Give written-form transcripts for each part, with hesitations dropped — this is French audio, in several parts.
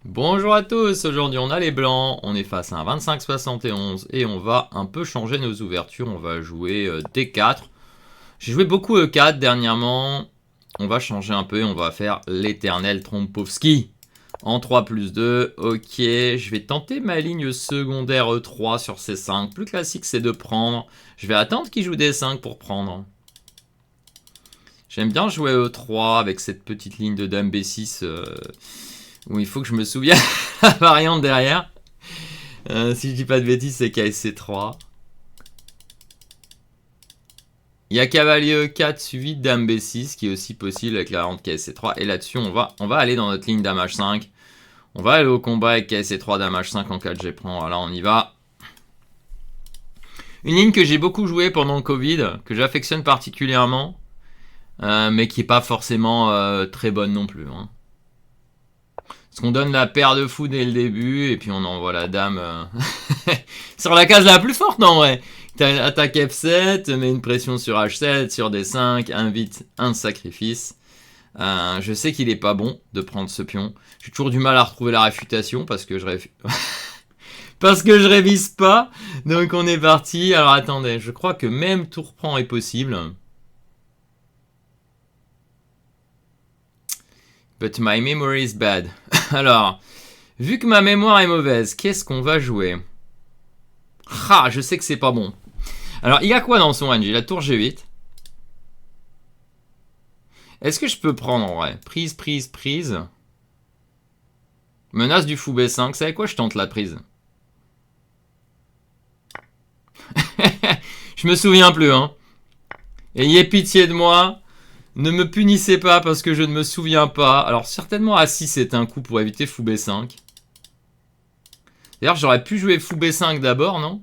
Bonjour à tous, aujourd'hui on a les blancs, on est face à un 25-71 et on va un peu changer nos ouvertures, on va jouer D4. J'ai joué beaucoup E4 dernièrement, on va changer un peu et on va faire l'éternel Trompovski. En 3+2, ok, je vais tenter ma ligne secondaire E3 sur C5, plus classique c'est de prendre, je vais attendre qu'il joue D5 pour prendre. J'aime bien jouer E3 avec cette petite ligne de Dame B6 où il faut que je me souvienne la variante derrière. Si je dis pas de bêtises, c'est KSC3. Il y a cavalier E4 suivi de Dame B6 qui est aussi possible avec la variante KSC3. Et là-dessus, on va aller dans notre ligne Dame H5. On va aller au combat avec KSC3, Dame H5 en cas de G prend. Voilà, on y va. Une ligne que j'ai beaucoup jouée pendant le Covid, que j'affectionne particulièrement, mais qui n'est pas forcément très bonne non plus. Hein. Parce qu'on donne la paire de fous dès le début, et puis on envoie la dame sur la case la plus forte, en vrai. Attaque F7, met une pression sur H7, sur D5, invite un sacrifice. Je sais qu'il est pas bon de prendre ce pion. J'ai toujours du mal à retrouver la réfutation, parce que parce que je révise pas. Donc on est parti. Alors attendez, je crois que même tour prend est possible. But my memory is bad. Alors, vu que ma mémoire est mauvaise, qu'est-ce qu'on va jouer? Ah, je sais que c'est pas bon. Alors, il y a quoi dans son range? Il a tour G8. Est-ce que je peux prendre en vrai? Prise, prise, prise. Menace du fou B5. Vous savez quoi? Je tente la prise. Je me souviens plus, hein. Ayez pitié de moi. Ne me punissez pas parce que je ne me souviens pas. Alors, certainement A6 c'est un coup pour éviter fou B5. D'ailleurs, j'aurais pu jouer fou B5 d'abord, non?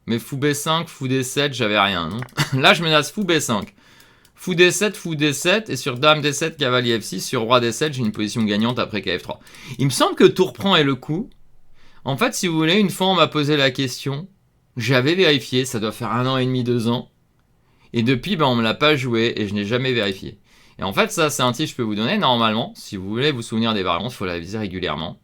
Mais fou B5, fou D7, j'avais rien, non? Là, je menace fou B5. Fou D7, et sur Dame D7, cavalier F6, sur Roi D7, j'ai une position gagnante après KF3. Il me semble que tour prend est le coup. En fait, si vous voulez, une fois on m'a posé la question, j'avais vérifié, ça doit faire 1 an et demi, 2 ans. Et depuis, on me l'a pas joué et je n'ai jamais vérifié. Et en fait, ça, c'est un tips que je peux vous donner. Normalement, si vous voulez vous souvenir des variantes, il faut la viser régulièrement.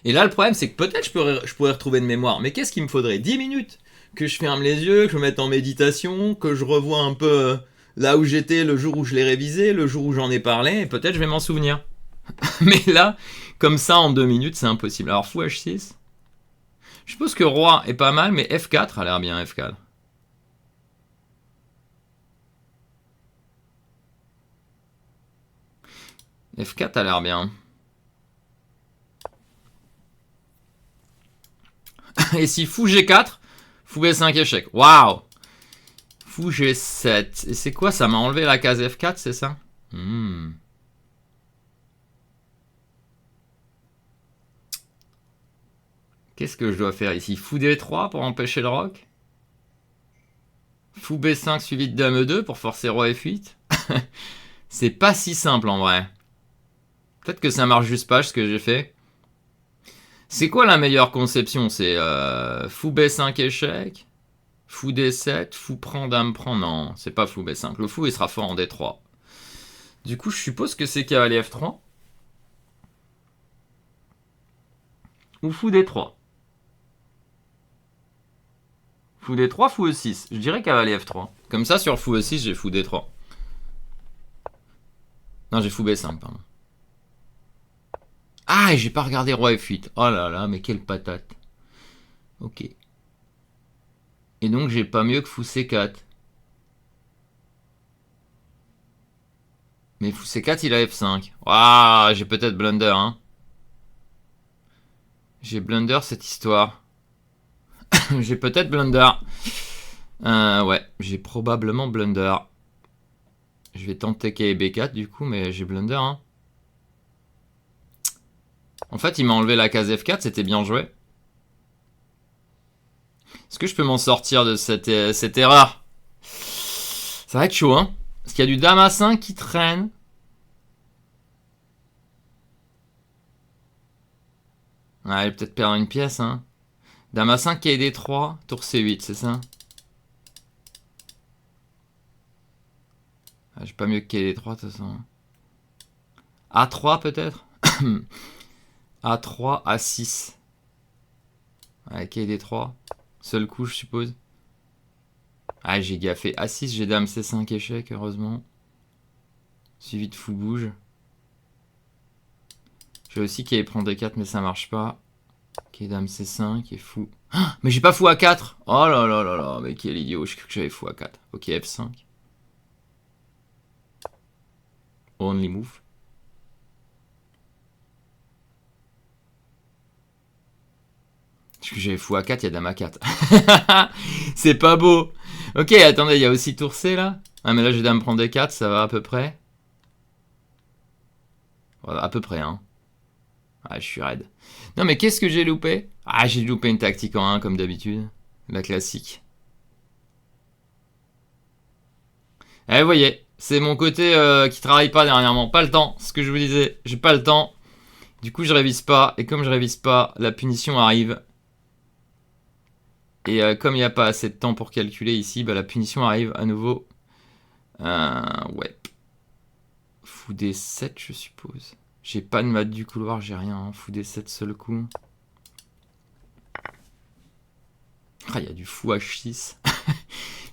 Et là, le problème, c'est que peut-être je pourrais retrouver de mémoire. Mais qu'est-ce qu'il me faudrait? 10 minutes que je ferme les yeux, que je me mette en méditation, que je revoie un peu là où j'étais le jour où je l'ai révisé, le jour où j'en ai parlé, et peut-être je vais m'en souvenir. Mais là, comme ça, en 2 minutes, c'est impossible. Alors, fou H6. Je suppose que roi est pas mal, mais F4 a l'air bien, F4. F4 a l'air bien. Et si fou G4, fou B5 échec. Waouh! Fou G7. Et c'est quoi? Ça m'a enlevé la case F4, c'est ça? Qu'est-ce que je dois faire ici? Fou D3 pour empêcher le roc? Fou B5 suivi de Dame E2 pour forcer Roi F8? C'est pas si simple en vrai. Peut-être que ça marche juste pas ce que j'ai fait. C'est quoi la meilleure conception? C'est fou B5 échec? Fou D7? Fou prend, Dame prend? Non, c'est pas fou B5. Le fou il sera fort en D3. Du coup, je suppose que c'est cavalier F3. Ou fou D3. Fou D3, fou E6. Je dirais cavalier F3. Comme ça, sur fou E6, j'ai fou D3. Non, j'ai fou B5, pardon. Ah, et j'ai pas regardé Roi F8. Oh là là, mais quelle patate. Ok. Et donc, j'ai pas mieux que fou C4. Mais fou C4, il a F5. Waouh, j'ai peut-être blunder, hein. J'ai blunder cette histoire. J'ai peut-être blunder. Ouais, j'ai probablement blunder. Je vais tenter KB4 du coup, mais j'ai blunder, hein. En fait, il m'a enlevé la case F4, c'était bien joué. Est-ce que je peux m'en sortir de cette erreur? Ça va être chaud, hein. Parce qu'il y a du Dame A5 qui traîne. Ouais, il va peut-être perdre une pièce, hein. Dame A5 qui est D3, tour C8, c'est ça? Ah, j'ai pas mieux que D3 de toute façon. A3 peut-être? A3, A6. Ok, D3. Seul coup, je suppose. Ah, j'ai gaffé. A6, j'ai dame C5 échec, heureusement. Suivi de fou bouge. J'ai aussi qui prend D4, mais ça marche pas. Ok, dame C5, est fou. Ah, mais j'ai pas fou A4. Oh là là là là, mais quel idiot. Je crois que j'avais fou A4. Ok, F5. Only move. Parce que j'avais fou A4, il y a dame A4. C'est pas beau. Ok, attendez, il y a aussi tour C là. Ah, mais là j'ai dame prendre D4, ça va à peu près. Voilà, à peu près, hein. Ah, je suis raide. Non, mais qu'est-ce que j'ai loupé? Ah, j'ai loupé une tactique en 1 comme d'habitude. La classique. Eh, vous voyez, c'est mon côté qui travaille pas dernièrement. Pas le temps, ce que je vous disais. J'ai pas le temps. Du coup, je révise pas. Et comme je révise pas, la punition arrive. Et comme il n'y a pas assez de temps pour calculer ici, bah, la punition arrive à nouveau. Ouais. Fou D7, je suppose. J'ai pas de mat du couloir, j'ai rien. Hein. Fou D7 seul coup. Ah, il y a du fou H6.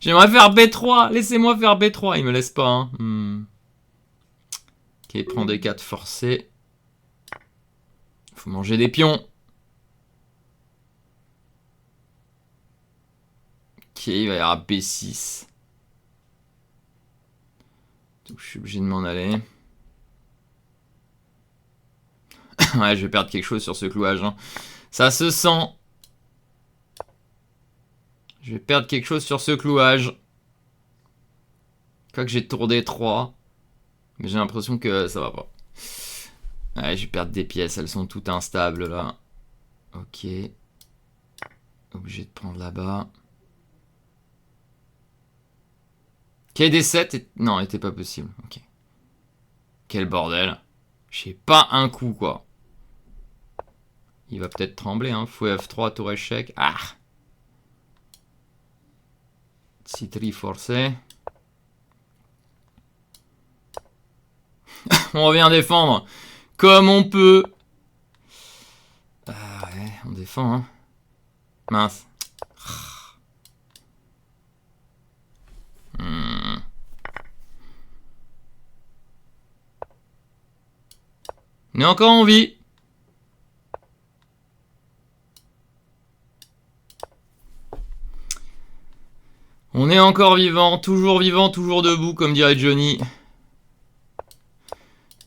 J'aimerais faire B3. Laissez-moi faire B3. Il me laisse pas. Hein. Ok, prend D4 forcé. Faut manger des pions. Ok, il va y avoir B6. Donc je suis obligé de m'en aller. Ouais, je vais perdre quelque chose sur ce clouage. Hein. Ça se sent. Je vais perdre quelque chose sur ce clouage. Quoique j'ai tour D3. Mais j'ai l'impression que ça va pas. Ouais, je vais perdre des pièces. Elles sont toutes instables là. Ok. Obligé de prendre là-bas. Ok, D7. Non, était pas possible. Ok. Quel bordel. J'ai pas un coup quoi. Il va peut-être trembler. Hein. Fou F3, tour échec. Ah. C3 forcé. On revient défendre comme on peut. Ah ouais, on défend. Hein. Mince. On est encore en vie. On est encore vivant, toujours debout, comme dirait Johnny.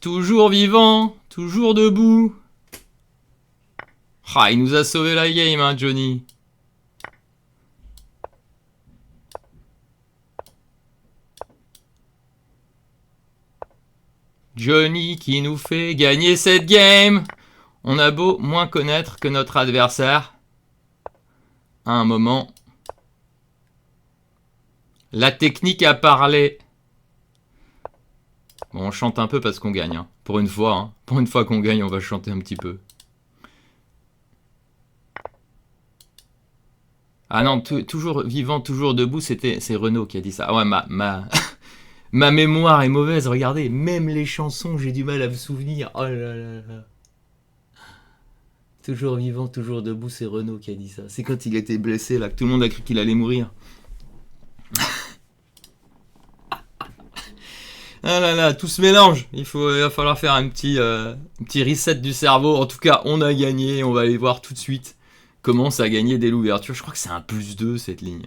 Toujours vivant, toujours debout. Ah, il nous a sauvé la game, hein, Johnny. Johnny qui nous fait gagner cette game. On a beau moins connaître que notre adversaire. À un moment, la technique a parlé. Bon, on chante un peu parce qu'on gagne. Hein. Pour une fois, hein. Pour une fois qu'on gagne, on va chanter un petit peu. Ah non, toujours vivant, toujours debout, c'est Renaud qui a dit ça. Ah ouais, ma mémoire est mauvaise, regardez, même les chansons, j'ai du mal à me souvenir. Oh là là là. Toujours vivant, toujours debout, c'est Renaud qui a dit ça. C'est quand il était blessé, là, que tout le monde a cru qu'il allait mourir. Ah là là, tout se mélange. Il va falloir faire un petit reset du cerveau. En tout cas, on a gagné. On va aller voir tout de suite comment ça a gagné dès l'ouverture. Je crois que c'est un +2 cette ligne.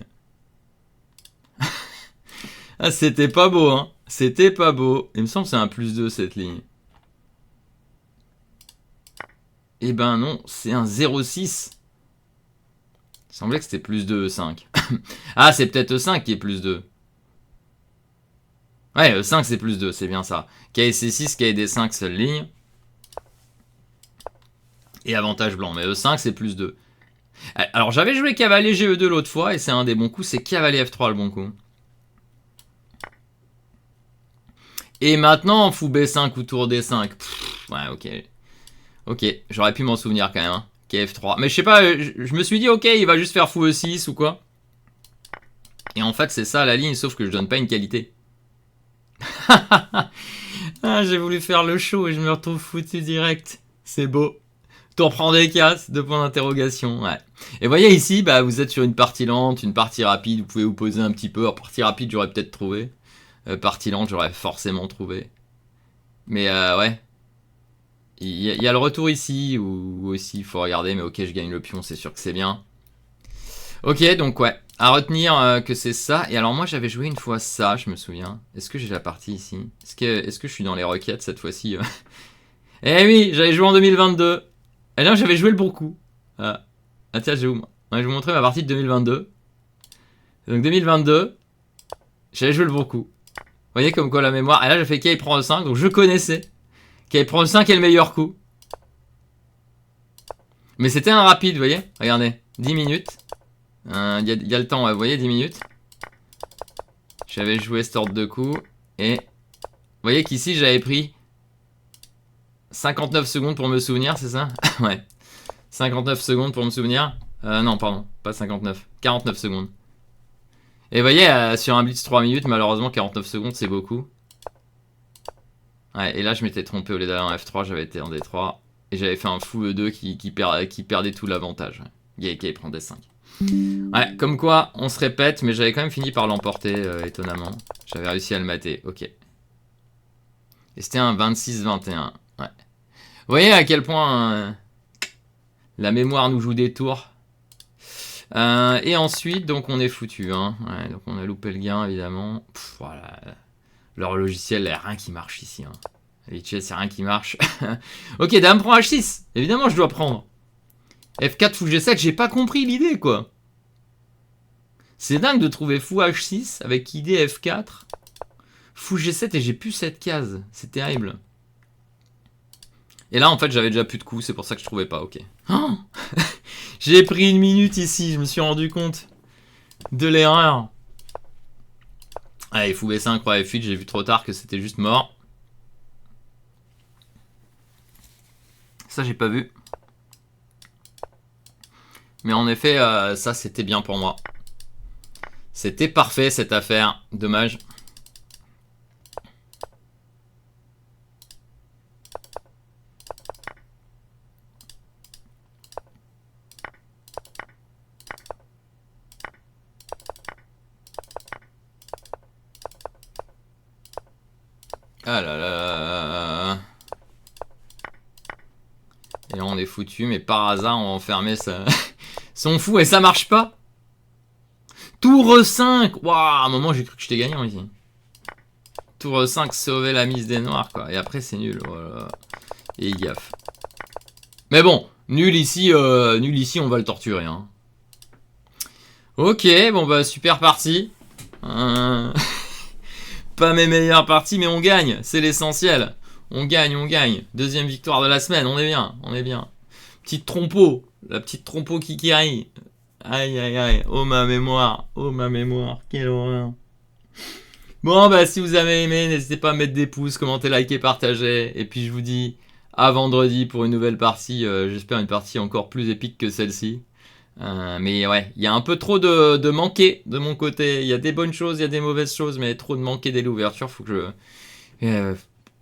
Ah, c'était pas beau, hein. C'était pas beau. Il me semble que c'est un +2 cette ligne. Eh ben non, c'est un 0,6. Il semblait que c'était +2 E5. Ah, c'est peut-être E5 qui est +2. Ouais, E5 c'est +2, c'est bien ça. KC6, KD5, seule ligne. Et avantage blanc. Mais E5 c'est +2. Alors j'avais joué cavalier GE2 l'autre fois et c'est un des bons coups, c'est cavalier F3 le bon coup. Et maintenant, fou B5 ou tour D5. Pff, ouais, ok. Ok, j'aurais pu m'en souvenir quand même. Hein. KF3. Mais je sais pas, je me suis dit, ok, il va juste faire fou E6 ou quoi. Et en fait, c'est ça la ligne, sauf que je donne pas une qualité. Ah, j'ai voulu faire le show et je me retrouve foutu direct. C'est beau. Tour prend des casses, 2 points d'interrogation, ouais. Et voyez ici, bah, vous êtes sur une partie lente, une partie rapide, vous pouvez vous poser un petit peu. Alors, partie rapide, j'aurais peut-être trouvé. Partie lente, j'aurais forcément trouvé. Mais ouais. Il y a le retour ici, où aussi il faut regarder, mais ok, je gagne le pion, c'est sûr que c'est bien. Ok, donc ouais, à retenir que c'est ça. Et alors moi j'avais joué une fois ça, je me souviens. Est-ce que j'ai la partie ici? Est-ce que je suis dans les requêtes cette fois-ci? Eh oui, j'avais joué en 2022. Et là j'avais joué le bon coup. Ah tiens, j'ai où moi? Je vais vous montrer ma partie de 2022. Donc 2022, j'avais joué le bon coup. Vous voyez comme quoi la mémoire. Et là j'ai fait Kay prend le 5, donc je connaissais. Kay prend le 5 est le meilleur coup. Mais c'était un rapide, vous voyez? Regardez, 10 minutes. Il y a le temps, ouais, vous voyez, 10 minutes. J'avais joué cet ordre de coup. Et vous voyez qu'ici, j'avais pris 59 secondes pour me souvenir, c'est ça? Ouais. 59 secondes pour me souvenir. Non, pardon, pas 59. 49 secondes. Et vous voyez, sur un blitz 3 minutes, malheureusement, 49 secondes, c'est beaucoup. Ouais, et là, je m'étais trompé. Au lieu d'aller en F3, j'avais été en D3. Et j'avais fait un fou E2 qui perdait tout l'avantage. Qui prend D5. Ouais, comme quoi, on se répète, mais j'avais quand même fini par l'emporter, étonnamment. J'avais réussi à le mater, ok. Et c'était un 26-21, ouais. Vous voyez à quel point la mémoire nous joue des tours. Et ensuite, donc on est foutu, hein. Ouais, donc on a loupé le gain, évidemment. Pff, voilà. Leur logiciel, il n'y a rien qui marche ici, hein. Habituel, c'est rien qui marche. Ok, dame prend H6. Évidemment, je dois prendre. F4, fou G7, j'ai pas compris l'idée, quoi. C'est dingue de trouver fou H6 avec idée F4. Fou G7 et j'ai plus cette case. C'est terrible. Et là, en fait, j'avais déjà plus de coups. C'est pour ça que je trouvais pas, ok. Oh j'ai pris une minute ici. Je me suis rendu compte de l'erreur. Allez, fou B5, roi F8. J'ai vu trop tard que c'était juste mort. Ça, j'ai pas vu. Mais en effet, ça, c'était bien pour moi. C'était parfait, cette affaire. Dommage. Ah là là. Et là, on est foutu, mais par hasard, on va enfermer son fou et ça marche pas. Tour 5. Waouh, à un moment, j'ai cru que j'étais gagnant ici. Tour 5, sauver la mise des noirs, quoi. Et après, c'est nul. Voilà. Et gaffe. Mais bon, nul ici, on va le torturer. Hein. Ok, bon bah, super partie. Pas mes meilleures parties, mais on gagne. C'est l'essentiel. On gagne, on gagne. Deuxième victoire de la semaine, on est bien, on est bien. Petite trompeau, la petite trompeau qui rit. Aïe, aïe, aïe. Oh ma mémoire, quelle horreur. Bon, bah si vous avez aimé, n'hésitez pas à mettre des pouces, commenter, liker, partager. Et puis je vous dis à vendredi pour une nouvelle partie. J'espère une partie encore plus épique que celle-ci. Mais ouais, il y a un peu trop de manquer de mon côté. Il y a des bonnes choses, il y a des mauvaises choses, mais trop de manquer dès l'ouverture. Faut que je...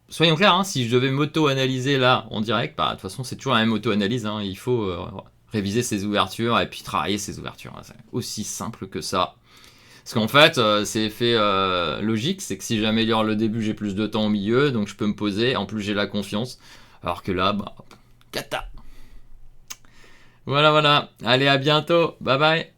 soyons clairs, hein, si je devais m'auto-analyser là en direct, bah de toute façon c'est toujours la même auto-analyse. Hein, il faut réviser ses ouvertures et puis travailler ses ouvertures. C'est aussi simple que ça. Parce qu'en fait, c'est effet logique, c'est que si j'améliore le début, j'ai plus de temps au milieu, donc je peux me poser, en plus j'ai la confiance. Alors que là, bah, cata. Voilà, voilà. Allez, à bientôt. Bye bye.